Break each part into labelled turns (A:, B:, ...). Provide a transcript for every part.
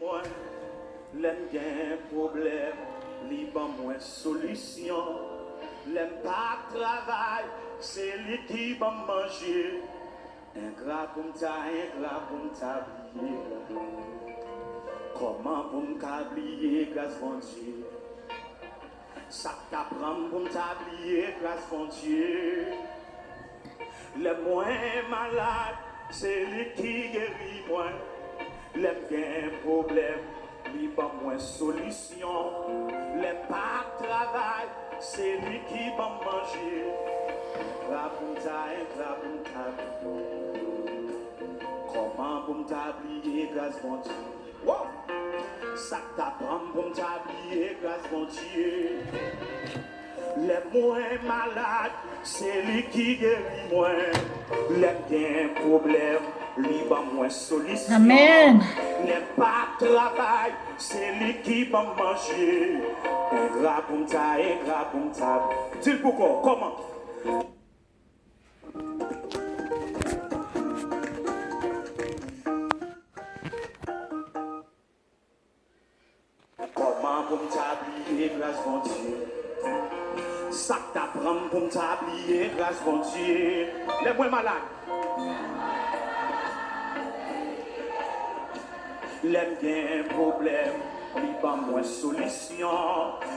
A: moi, l'aime gain problème, libre moins solution. L'aime pas travail, c'est lui qui va manger. Ingrat pour m'oublier. Comment pour m'oublier grâce mon Dieu? Ça t'apprend pour m'oublier grâce mon Dieu. Le moins malade, c'est lui qui guérit moi. Le bien problème, lui pas moins solution. Le pas travail, c'est lui qui va manger. Comment pour m'oublier grâce mon Dieu? Wow. Ça t'apprend pour m'oublier grâce mon Dieu. Les moins malades, c'est lui qui guérit moi. Les bien problème, lui va moins solution.
B: Amen.
A: Les pas travail, c'est lui qui va manger. Ingrat pour m'ta. Dis-le pourquoi, comment? Comment pour m'oublier grâce mon Dieu? Ça t'apprend pour m'oublier grâce mon Dieu. Les moins malades. Les bien problème, lui pas moins solution.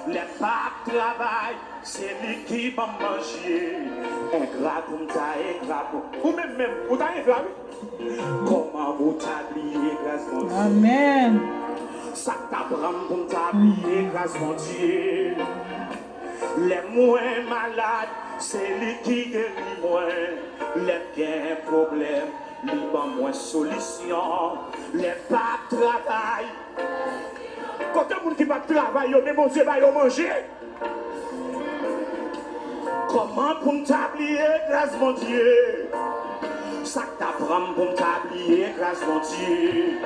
A: Les pas travail, c'est lui qui va manger. Ingrat pour ingrat pour. Ou même, vous t'avez ingrat. Comment vous t'oublier grâce mon Dieu?
B: Amen.
A: Ça t'apprend pour m'oublier grâce mon Dieu. Les moins malades, c'est lui qui guérit moi. Les bien problème, lui pas moins solution. Les pas travail. Quand il y a monde qui va travailler, mais mon Dieu va manger. Comment pour m'oublier grâce mon Dieu? Ça t'apprend pour m'oublier grâce mon Dieu.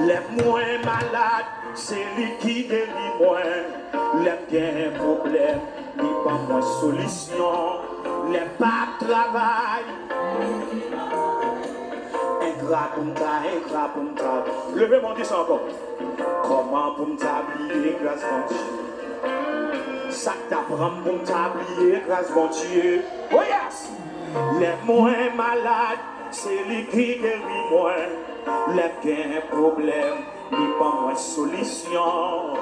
A: Les moins malades, c'est lui qui guérit moi. Les bien problème, lui pas moins solution. Les pas travail. Ingrat pour m'ta. Levez mon Dieu encore. Comment pour m'oublier grâce mon Dieu? Ça t'apprend pour m'oublier grâce mon Dieu. Oh yes! Les moins malades, c'est lui qui guérit moi. Les bien problème, lui pas moins solution.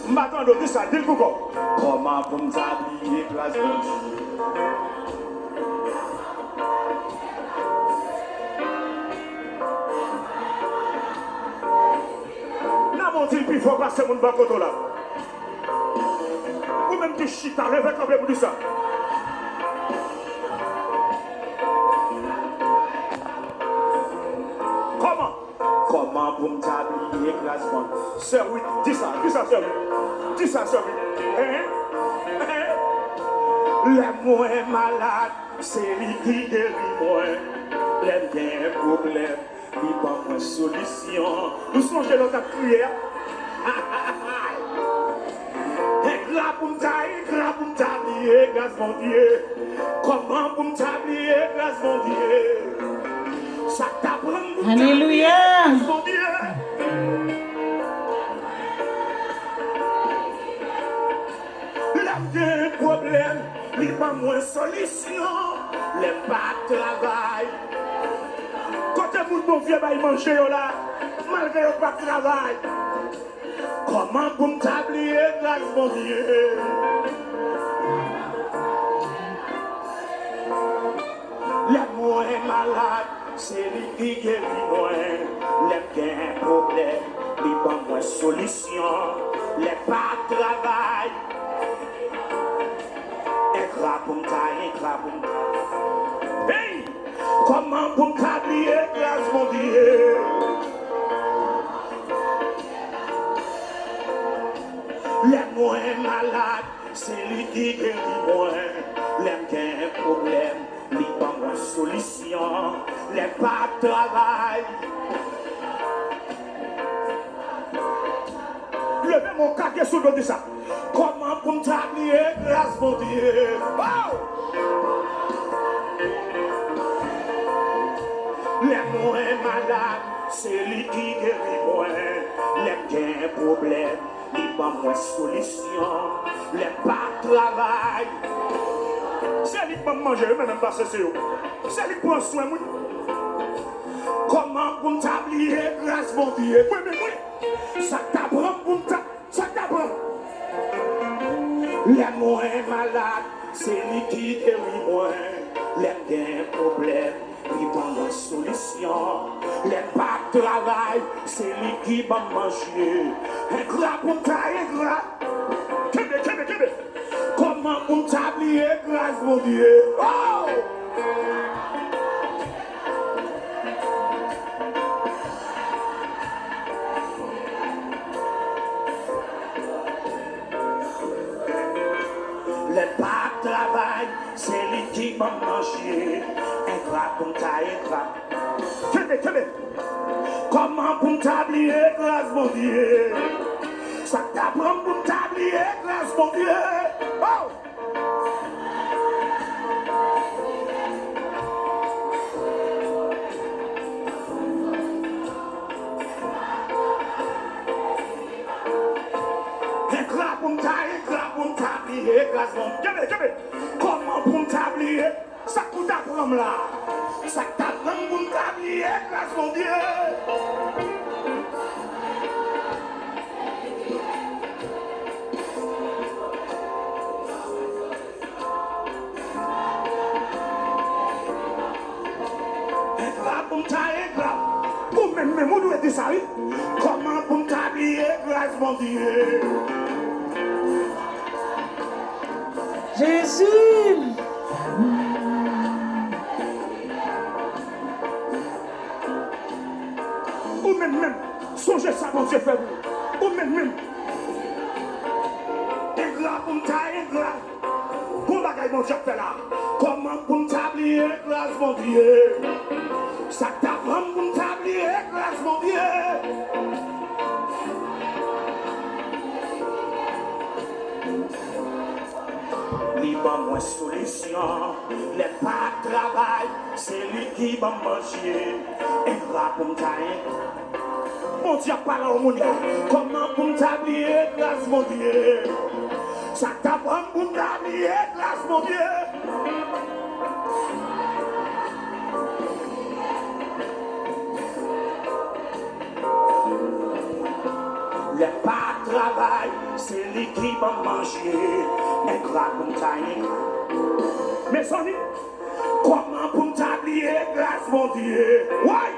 A: Maintenant, on dit ça, dis-le pourquoi. Comment pour m'oublier grâce mon Dieu? N'a mon Dieu, puis il faut passer mon bakoto là. Ou même qui chita, levez quand même pour dire ça. Comment pour m'oublier grâce mon Dieu? Sœur, oui, dis ça, sœur. Dis ça, sœur. Les moins malades, c'est lui qui guérit moi. Les bien problèmes, lui pas moins solution. Nous songez dans ta prière. Ingrat pour m'oublier grâce mon Dieu. Comment pour m'oublier grâce mon Dieu? Ça t'apprend.
B: Alléluia.
A: Mon Dieu. Les problèmes, les pas moins solution, les pas de travail. Quand vous bon vieux va y manger là, malgré le pas de travail. Comment pour m'oublier grâce mon Dieu? Les moins malades, c'est lui qui guérit moi. Les bien problèmes, les pas moins solution, les pas de travail. Ingrat pour m'ta. Hey! Comment pour m'oublier grâce mon Dieu? Les moins malades, c'est lui qui guérit moi. Les bien problèmes, les pas moins solution. Les pas de travail. Levez mon caquet sous le de ça. Comment pour m'oublier grâce mon Dieu? Oh! malade, c'est lui qui guérit moi. Les gains problèmes, il pas moins solution. Les pas travail. C'est lui qui va manger, même pas c'est eux. C'est lui qui prend soin de moi. Comment pour t'oublier grâce mon Dieu? Oui, mais oui. Ça t'apprend pour t'apprendre. Ça t'apprend. Les moins malades, c'est lui qui guérit moi. Les gains problèmes, il prend la solution. Les pas de travail, c'est lui qui va manger. Un gras pour taille, un gras. Kébé. Comment pour t'oublier grâce mon Dieu? Oh! Les pas de travail, c'est lui qui va manger. Un gras pour taille, un gras. Kébé. Comment pour t'oublier grâce mon Dieu? Ça t'apprend pour t'oublier grâce mon Dieu. Oh! Un gras pour t'oublier grâce mon Dieu. Kébé. Comment pour t'oublier? Ça t'apprend là. Ça t'apprend pour t'oublier grâce mon Dieu. Pour même où doit être ça? Comment pour t'habiller grâce mon Dieu?
B: Jésus.
A: Ou même, songez ça mon Dieu fait vous. Ou même. Ingrat pour t'habiller grâce. Pour bagaille mon Dieu fait là. Comment pour t'habiller grâce mon Dieu? Ça t'apprend pour t'habiller grâce mon Dieu. Libre moins solution, les pas de travail, c'est lui qui va manger. Et là pour m'tailler, mon Dieu parle au monde. Comment pour t'habiller grâce mon Dieu? Ça t'apprend pour t'habiller grâce mon Dieu. Les pas de travail, c'est lui qui va manger. Un gras comme taille. Mais son dit, comment pour t'habiller grâce mon Dieu? Ouais!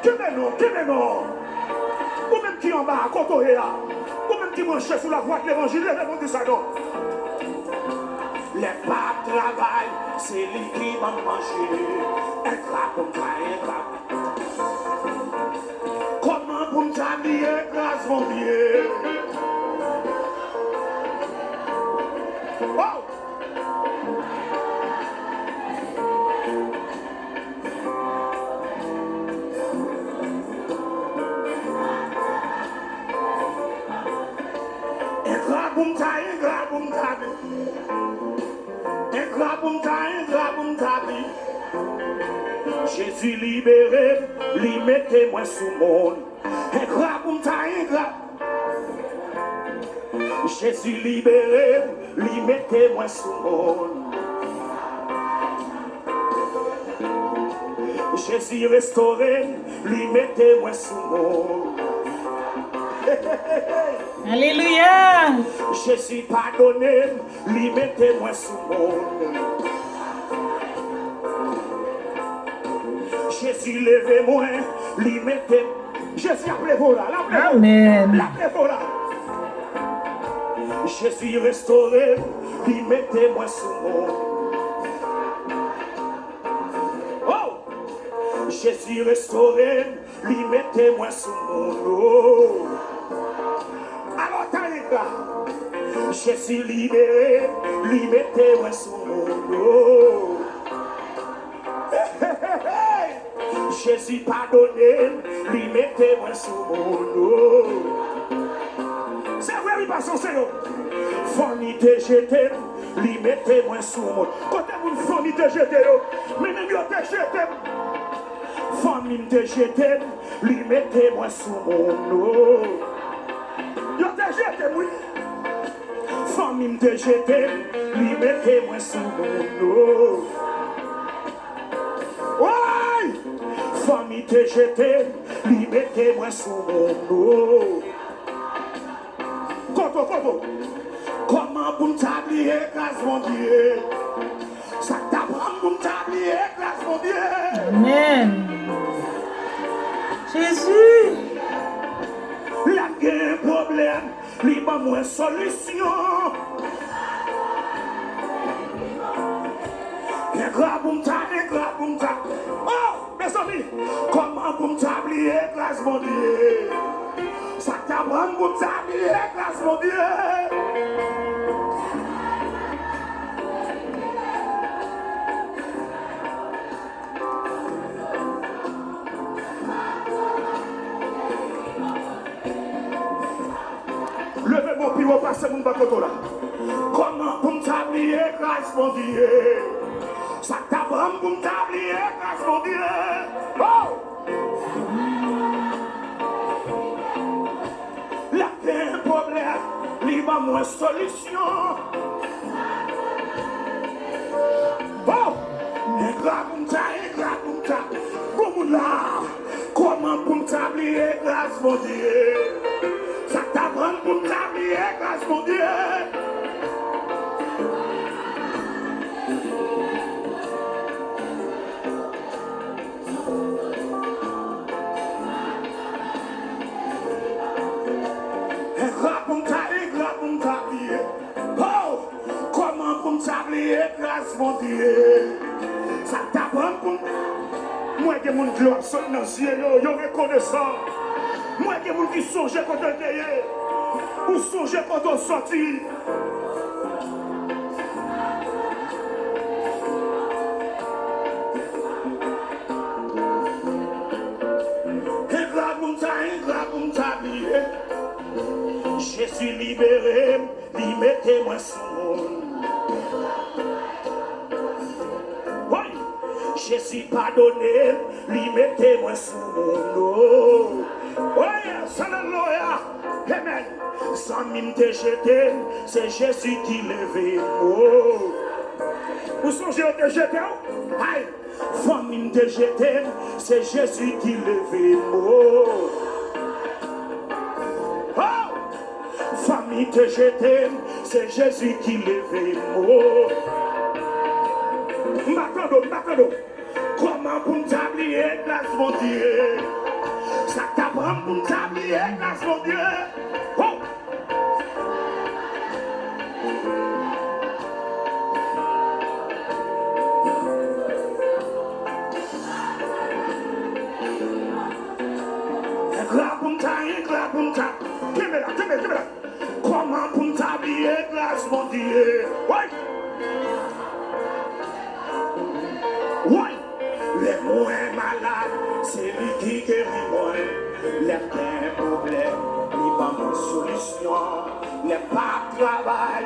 A: Que non? Ou même qui en bas, à côté là. Ou même qui mange sur la voie de l'évangile, les ça non. Les pas de travail, c'est lui qui va manger. Un gras comme taille, un gras. Comment pour t'habiller grâce mon Dieu? Oh! Jésus libéré, lui mettez-moi sous monde. Jésus libéré, lui mettez-moi sous monde. Jésus restauré, lui mettez-moi sous monde.
B: Alléluia.
A: Jésus pardonné, lui mettez-moi sous monde. Jésus levez-moi, lui mettez. Jésus appelez-vous là,
B: Amen.
A: l'appelez-vous là. Jésus restauré, lui mettez-moi sous monde. Oh! Jésus restauré, lui mettez-moi sous monde. Oh! Alors t'as là. Jésus libéré, lui mettez-moi sous monde. Oh! Jésus pardonné, lui mettez-moi sous mon dos. C'est vrai, il passe au Seigneur. Fornité, j'étais, lui mettez moi sous mon. Côté mon famille te jeté, mais même yo te jeté. Famille te jeté, lui mettez moi sous mon eau. Yo te jeté, oui. Famille te jeté, lui mettez moi sous mon eau. Ouais! Famille te jeté, lui mettez moi sous mon eau. Koto. Comment pour m'tablier grâce mon Dieu? Ça t'apprend pour m'tablier grâce mon Dieu.
B: Amen. Jésus.
A: La guerre problème, lui pas moins solution. Grâce pour m'ta. Oh, mes amis, comment pour m'tablier grâce mon Dieu? Ça t'apprend pour m'tablier grâce mon Dieu. Levez mon pied, passez mon bateau là. Comment pour m'tablier grâce mon Dieu? Ça t'apprend pour m'tablier grâce mon Dieu. Oh! La paix un problème, il va moins solution. Oh! Grâce pour là. Comment pour m'tablier grâce mon Dieu? Ça t'apprend pour m'tablier grâce mon Dieu. Oh, comment pour m'tablier grâce mon Dieu? Ça t'apprend pour moi que mon gloire saute dans le ciel, yo reconnaissant. Moi que mon qui songe quand on était, ou songe quand on sortit. Je suis libéré, lui mettez-moi sous mon. Oui, je suis pardonné, lui mettez-moi sous mon eau. Oui, alléluia, amen. Sans mine te jeter, c'est Jésus qui lève l'eau. Vous songez au te jeter? Aïe, famine te jeter, c'est Jésus qui lève l'eau. Famille te jeter, c'est Jésus qui lève mot. M'attendons. Comment pour m'tablier grâce mon Dieu? Ça t'apprend pour m'tablier grâce mon Dieu. Oh! Grâce pour m'ta. Give me là. Comment pour m'tablier grâce mon Dieu? Oui, les moins malades, c'est lui qui guérit moi. Les pleins problèmes, il va mon solution. Les pas de travail,